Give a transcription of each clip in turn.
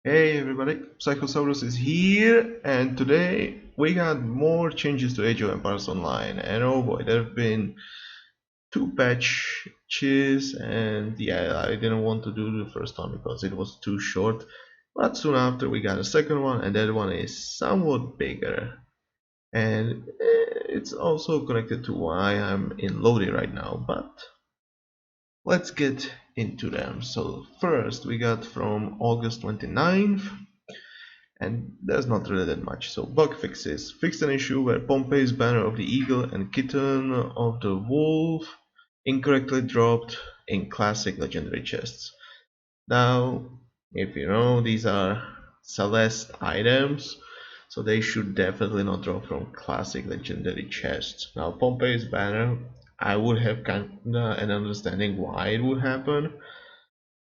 Hey everybody, Psychosaurus is here, and today we got more changes to Age of Empires Online. And oh boy, there have been two patches, and yeah, I didn't want to do the first one because it was too short. But soon after, we got a second one, and that one is somewhat bigger. And it's also connected to why I'm in Lodi right now, but let's get into them. So, first, we got from August 29th. And there's not really that much. So bug fixes. Fixed an issue where Pompey's banner of the eagle and kitten of the wolf incorrectly dropped in classic legendary chests. Now, if you know, these are Celeste items, so they should definitely not drop from classic legendary chests. Now, Pompey's banner, I would have kinda an understanding why it would happen,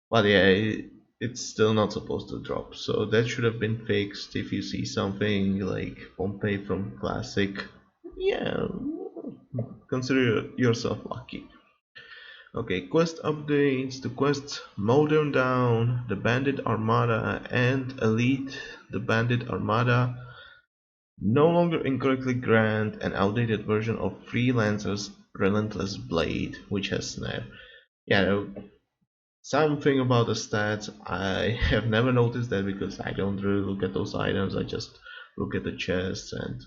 but yeah, it's still not supposed to drop. So that should have been fixed. If you see something like Pompey from Classic, yeah, consider yourself lucky. Okay, quest updates. The quests Modern Down, the Bandit Armada, and Elite, the Bandit Armada no longer incorrectly grant an outdated version of Freelancer's Relentless Blade, which has snare. Yeah, something about the stats, I have never noticed that because I don't really look at those items. I just look at the chests, and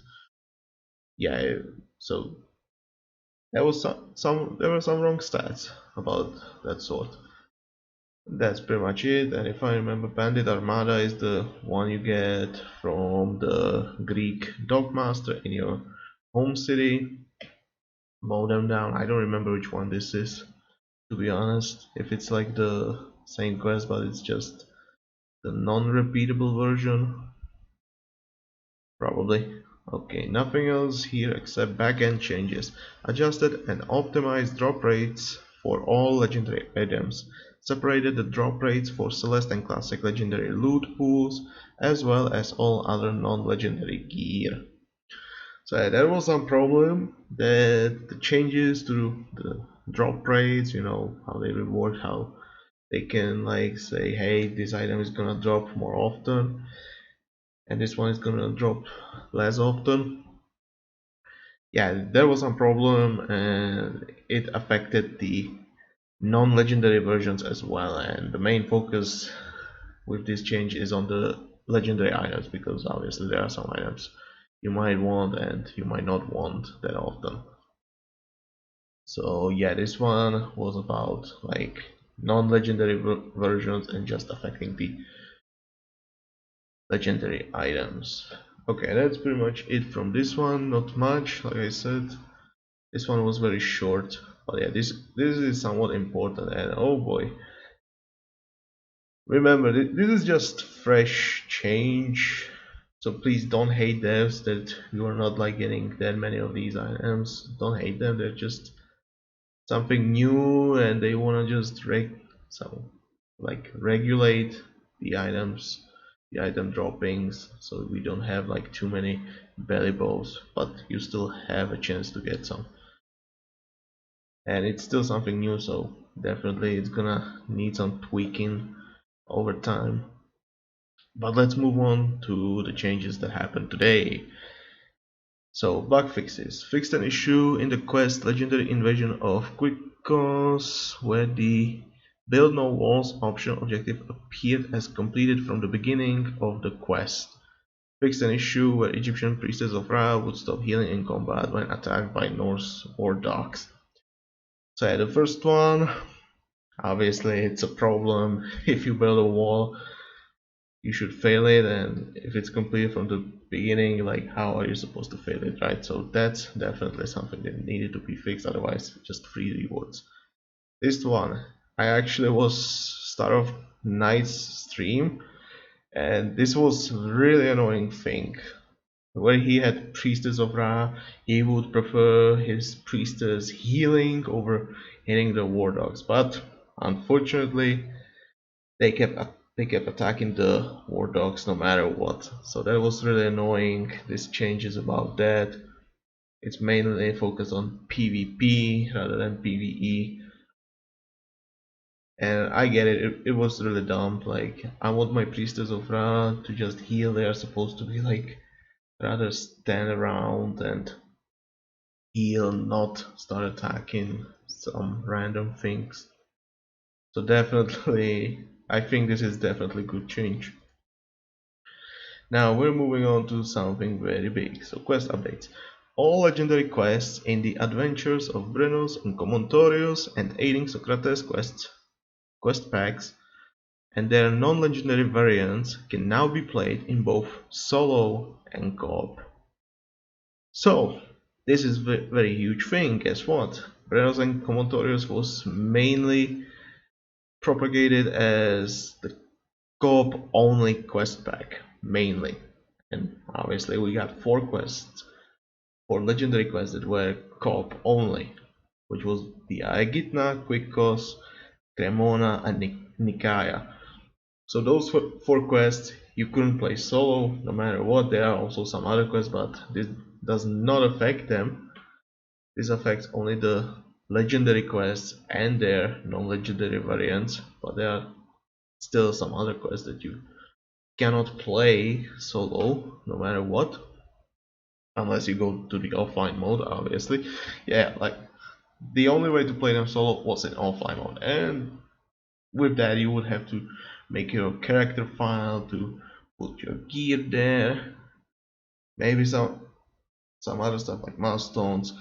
yeah, so there were some wrong stats about that sort. That's pretty much it. And if I remember, Bandit Armada is the one you get from the Greek Dogmaster in your home city. Mow them down. I don't remember which one this is, to be honest. If it's like the same quest, but it's just the non-repeatable version, probably. Okay, nothing else here except backend changes. Adjusted and optimized drop rates for all legendary items. Separated the drop rates for Celeste and Classic legendary loot pools, as well as all other non-legendary gear. So yeah, there was some problem that the changes to the drop rates, how they reward, how they can like say, hey, this item is gonna drop more often and this one is gonna drop less often. Yeah, there was some problem and it affected the non-legendary versions as well, and the main focus with this change is on the legendary items because obviously there are some items you might want and you might not want that often. So yeah, this one was about like non-legendary versions and just affecting the legendary items. Okay, that's pretty much it from this one. Not much, like I said. This one was very short, but yeah, this is somewhat important. And oh boy, remember this is just fresh change. So please don't hate devs that you are not like getting that many of these items. Don't hate them. They're just something new, and they wanna just regulate the items, the item droppings, so we don't have like too many belly bows, but you still have a chance to get some. And it's still something new, so definitely it's gonna need some tweaking over time. But let's move on to the changes that happened today. So bug fixes. Fixed an issue in the quest Legendary Invasion of Quickos where the Build No Walls optional objective appeared as completed from the beginning of the quest. Fixed an issue where Egyptian Priestess of Ra would stop healing in combat when attacked by Norse war dogs. So yeah, the first one, obviously it's a problem. If you build a wall, you should fail it, and if it's completed from the beginning, like how are you supposed to fail it, right? So that's definitely something that needed to be fixed, otherwise just free rewards. This one, I actually was start of night's stream, and this was really annoying thing where he had priestess of Ra. He would prefer his priestess healing over hitting the war dogs, but unfortunately they kept attacking the war dogs no matter what. So that was really annoying. This change is about that. It's mainly focused on PvP rather than PvE. And I get it, it was really dumb. Like, I want my Priestess of Ra to just heal. They are supposed to be like rather stand around and heal, not start attacking some random things. So definitely, I think this is definitely good change. Now we're moving on to something very big. So quest updates. All legendary quests in the Adventures of Brenos and Commentorius and Aiding Socrates quest packs and their non-legendary variants can now be played in both solo and co-op. So this is a very huge thing. Guess what? Brenos and Commentorius was mainly propagated as the co-op only quest pack, mainly. And obviously we got 4 quests, 4 legendary quests that were co-op only, which was the Aegitna, Quickos, Cremona and Nikaya. So those 4 quests you couldn't play solo no matter what. There are also some other quests, but this does not affect them. This affects only the legendary quests and their non-legendary variants, but there are still some other quests that you cannot play solo no matter what, unless you go to the offline mode, obviously. Yeah, like the only way to play them solo was in offline mode, and with that you would have to make your character file to put your gear there, maybe some other stuff like milestones.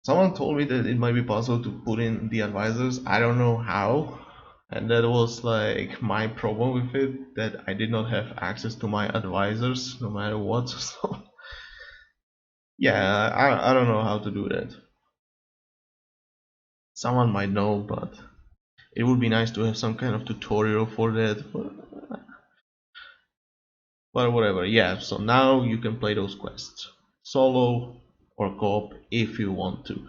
Someone told me that it might be possible to put in the advisors. I don't know how, and that was like my problem with it, that I did not have access to my advisors no matter what. So yeah, I don't know how to do that. Someone might know, but it would be nice to have some kind of tutorial for that. But whatever, yeah, so now you can play those quests solo or co-op if you want to.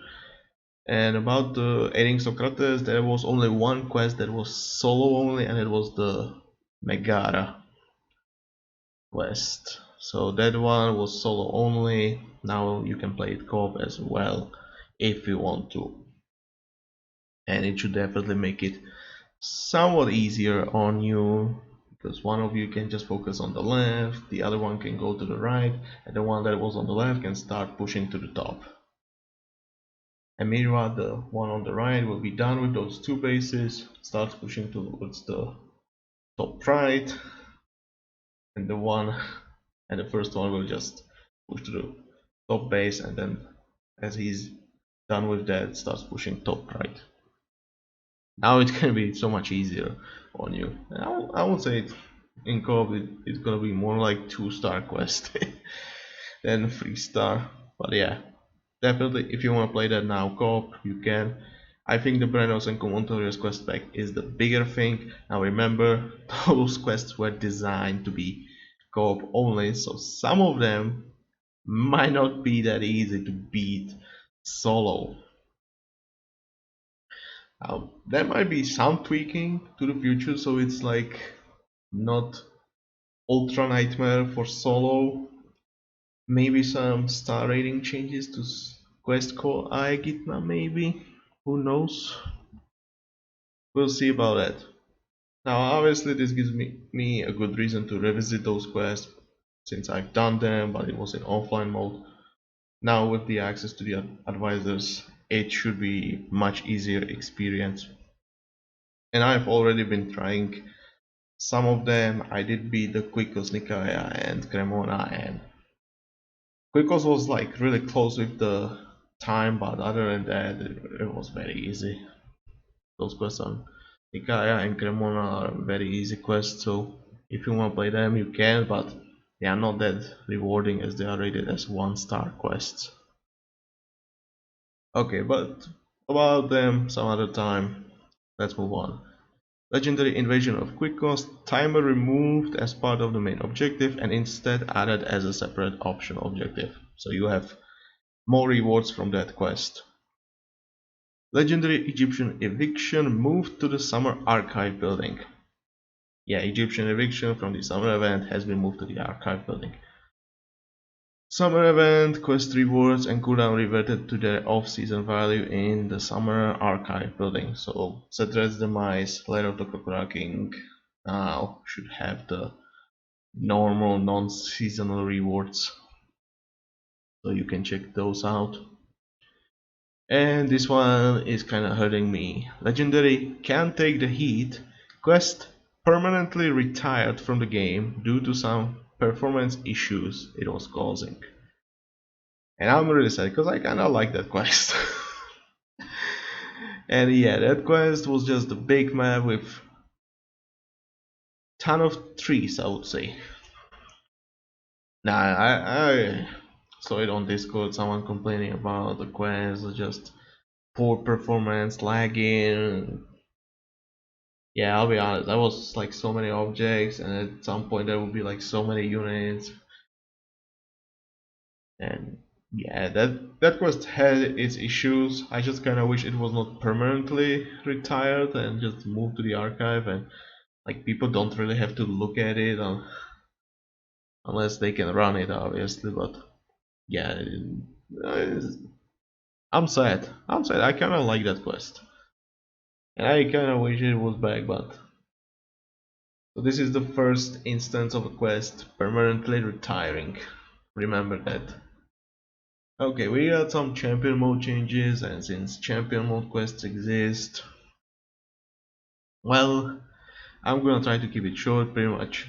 And about the Aiding Socrates, there was only one quest that was solo only, and it was the Megara quest. So that one was solo only. Now you can play it co-op as well if you want to. And it should definitely make it somewhat easier on you, because one of you can just focus on the left, the other one can go to the right, and the one that was on the left can start pushing to the top. And meanwhile the one on the right will be done with those 2 bases, starts pushing towards the top right, and the first one will just push to the top base, and then as he's done with that, starts pushing top right. Now it's gonna be so much easier on you. I would say in co-op it's gonna be more like 2-star quest than 3-star. But yeah, definitely if you wanna play that now co-op, you can. I think the Brenos and Commentorius quest pack is the bigger thing. Now remember, those quests were designed to be co-op only, so some of them might not be that easy to beat solo. There might be some tweaking to the future, so it's like not ultra nightmare for solo. Maybe some star rating changes to quest called Aegitna, maybe. Who knows? We'll see about that. Now obviously this gives me a good reason to revisit those quests, since I've done them but it was in offline mode. Now with the access to the advisors, it should be much easier experience. And I've already been trying some of them. I did beat the Quickos, Nikaya and Cremona, and Quickos was like really close with the time, but other than that it was very easy. Those quests on Nikaya and Cremona are very easy quests, so if you want to play them you can, but they are not that rewarding as they are rated as 1-star quests. Okay, but about them some other time. Let's move on. Legendary Invasion of Quickos, timer removed as part of the main objective and instead added as a separate optional objective. So you have more rewards from that quest. Legendary Egyptian Eviction moved to the Summer Archive building. Yeah, Egyptian Eviction from the summer event has been moved to the Archive building. Summer event, quest rewards, and cooldown reverted to their off-season value in the summer archive building. So Cedric's Demise, Lair of the Crocodile King now should have the normal non-seasonal rewards. So you can check those out. And this one is kinda hurting me. Legendary Can't Take the Heat quest permanently retired from the game due to some performance issues it was causing. And I'm really sad because I kinda like that quest. And yeah, that quest was just a big map with ton of trees, I would say. Nah, I saw it on Discord, someone complaining about the quest, just poor performance, lagging. Yeah, I'll be honest, that was like so many objects, and at some point there would be like so many units. And yeah, that quest had its issues. I just kinda wish it was not permanently retired and just moved to the archive, and like people don't really have to look at it unless they can run it, obviously. But yeah, I'm sad. I'm sad. I kinda like that quest, and I kinda wish it was back. But so this is the first instance of a quest permanently retiring. Remember that. Okay, we got some champion mode changes, and since champion mode quests exist, well, I'm gonna try to keep it short. Pretty much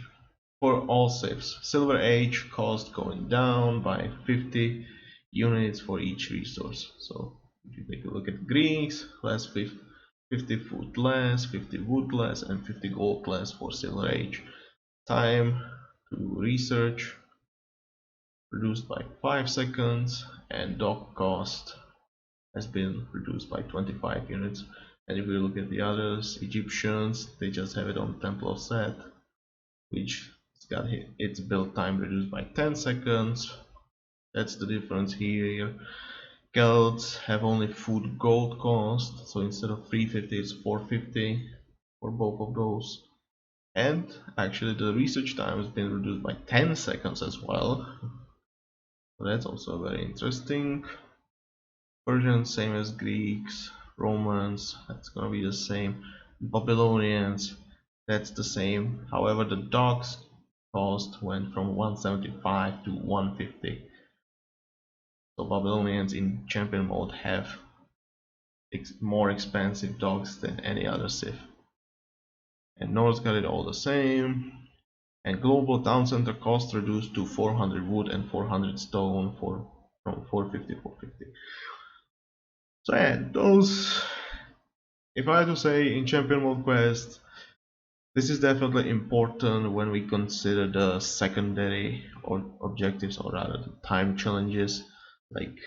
for all civs, Silver Age cost going down by 50 units for each resource. So if you take a look at Greeks, less 50 food less, 50 wood less, and 50 gold less for Silver Age. Time to research reduced by 5 seconds, and dock cost has been reduced by 25 units. And if we look at the others, Egyptians, they just have it on Temple of Set, which got its build time reduced by 10 seconds. That's the difference here. Celts have only food gold cost, so instead of 350 it's 450 for both of those. And actually the research time has been reduced by 10 seconds as well. So that's also very interesting. Persians, same as Greeks. Romans, that's gonna be the same. Babylonians, that's the same. However, the docks cost went from 175 to 150. So Babylonians in champion mode have more expensive dogs than any other civ. And Norse got it all the same. And global town center cost reduced to 400 wood and 400 stone from 450 to 450. So yeah, those, if I had to say in champion mode quest, this is definitely important when we consider the secondary or objectives, or rather the time challenges, like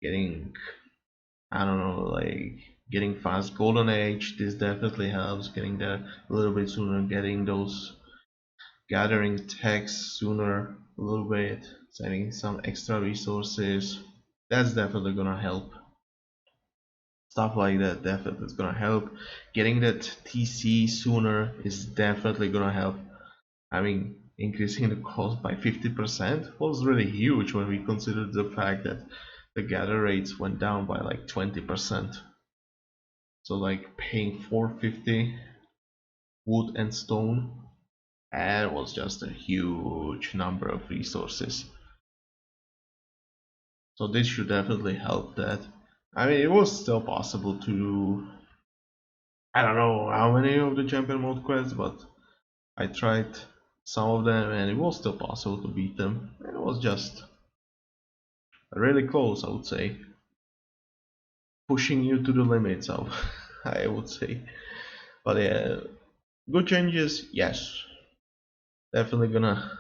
getting, I don't know, like getting fast golden age. This definitely helps, getting there a little bit sooner, getting those gathering tags sooner a little bit, saving some extra resources. That's definitely gonna help. Stuff like that definitely is gonna help. Getting that TC sooner is definitely gonna help. I mean, increasing the cost by 50% was really huge when we considered the fact that the gather rates went down by like 20%. So like paying 450 wood and stone, that was just a huge number of resources. So this should definitely help that. I mean, it was still possible to, I don't know how many of the champion mode quests, but I tried some of them and it was still possible to beat them. It was just really close, I would say. Pushing you to the limits of, I would say. But yeah, good changes, yes. Definitely gonna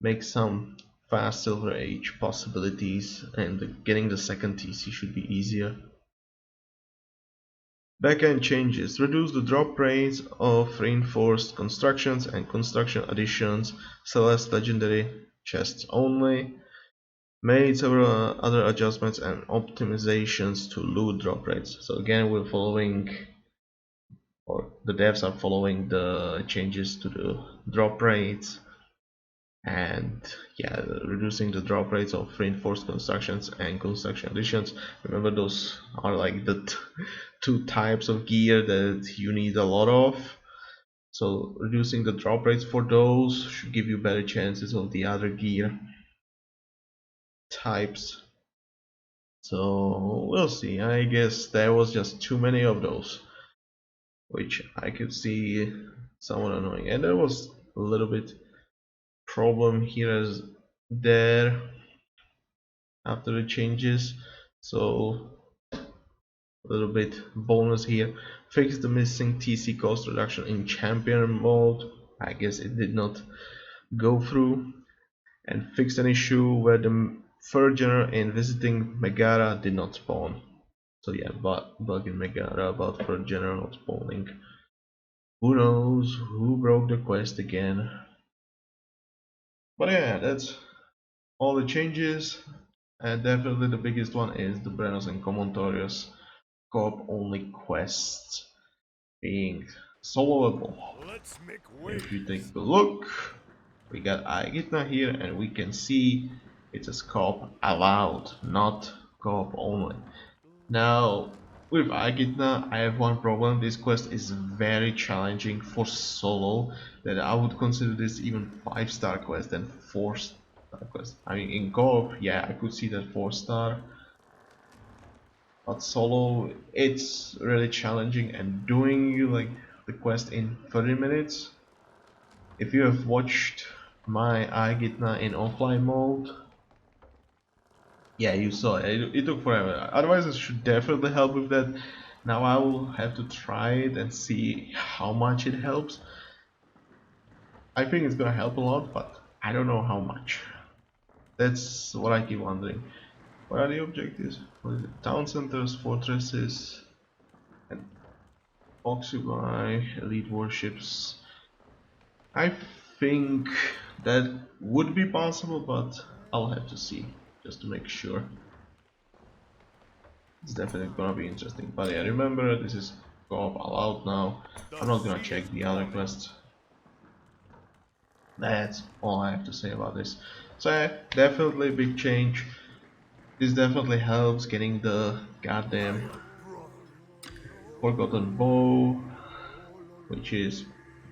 make some fast Silver Age possibilities, and getting the second TC should be easier. Backend changes. Reduce the drop rates of reinforced constructions and construction additions. Celeste legendary chests only. Made several other adjustments and optimizations to loot drop rates. So again, we're following, or the devs are following the changes to the drop rates. and yeah, reducing the drop rates of reinforced constructions and construction additions. Remember, those are like the two types of gear that you need a lot of, so reducing the drop rates for those should give you better chances of the other gear types. So we'll see. I guess there was just too many of those, which I could see somewhat annoying, and there was a little bit problem here as there after the changes. So a little bit bonus here: fix the missing TC cost reduction in champion mode. I guess it did not go through. And fix an issue where the third general in visiting Megara did not spawn. So yeah, bug in Megara about third general not spawning. Who knows who broke the quest again? But yeah, that's all the changes, and definitely the biggest one is the Brenos and Commentorius co-op only quests being soloable. If you take a look, we got Aegitna here, and we can see it says co-op allowed, not co-op only. Now with Aegitna I have one problem: this quest is very challenging for solo, that I would consider this even 5-star quest than 4-star quest. I mean, in co-op, yeah, I could see that 4-star, but solo it's really challenging, and doing like the quest in 30 minutes. If you have watched my Aegitna in offline mode, yeah, you saw it. It took forever. Otherwise, it should definitely help with that. Now I will have to try it and see how much it helps. I think it's gonna help a lot, but I don't know how much. That's what I keep wondering. What are the objectives? What is it? Town centers, fortresses, and occupy elite warships. I think that would be possible, but I'll have to see just to make sure. It's definitely gonna be interesting. But yeah, remember, this is co-op allowed now. I'm not gonna check the other quests. That's all I have to say about this. So yeah, definitely a big change. This definitely helps getting the goddamn Forgotten Bow, which is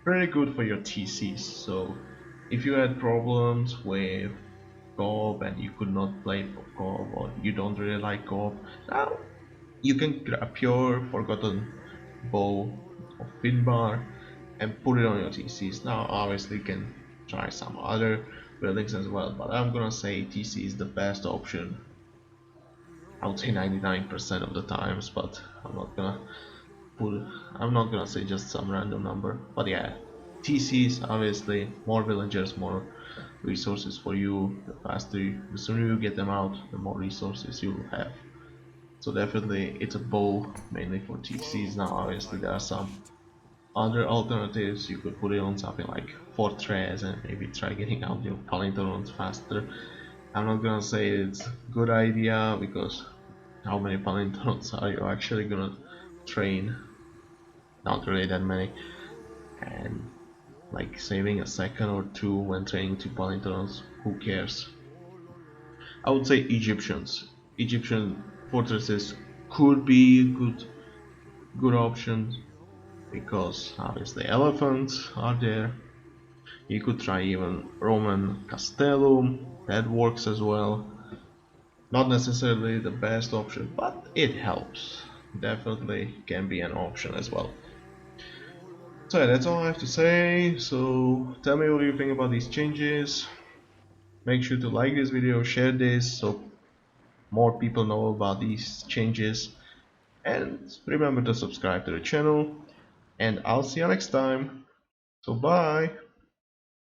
pretty good for your TCs. So if you had problems with co-op and you could not play for co-op, or you don't really like co-op, now you can grab your Forgotten Bow of Finbar and put it on your TCs. Now obviously you can try some other buildings as well, but I'm gonna say TC is the best option. I would say 99% of the times, but I'm not gonna say just some random number. But yeah, TCs, obviously, more villagers, more resources for you. The sooner you get them out, the more resources you will have. So definitely it's a bow mainly for TCs. Now obviously there are some other alternatives. You could put it on something like Fortress and maybe try getting out your Palintorons faster. I'm not gonna say it's a good idea, because how many Palintorons are you actually gonna train? Not really that many, and like saving a second or two when training 2 Palintorons, who cares? I would say Egyptian fortresses could be good options, because obviously elephants are there. You could try even Roman Castellum, that works as well. Not necessarily the best option, but it helps. Definitely can be an option as well. So yeah, that's all I have to say. So tell me what you think about these changes. Make sure to like this video, share this so more people know about these changes, and remember to subscribe to the channel, and I'll see you next time. So bye.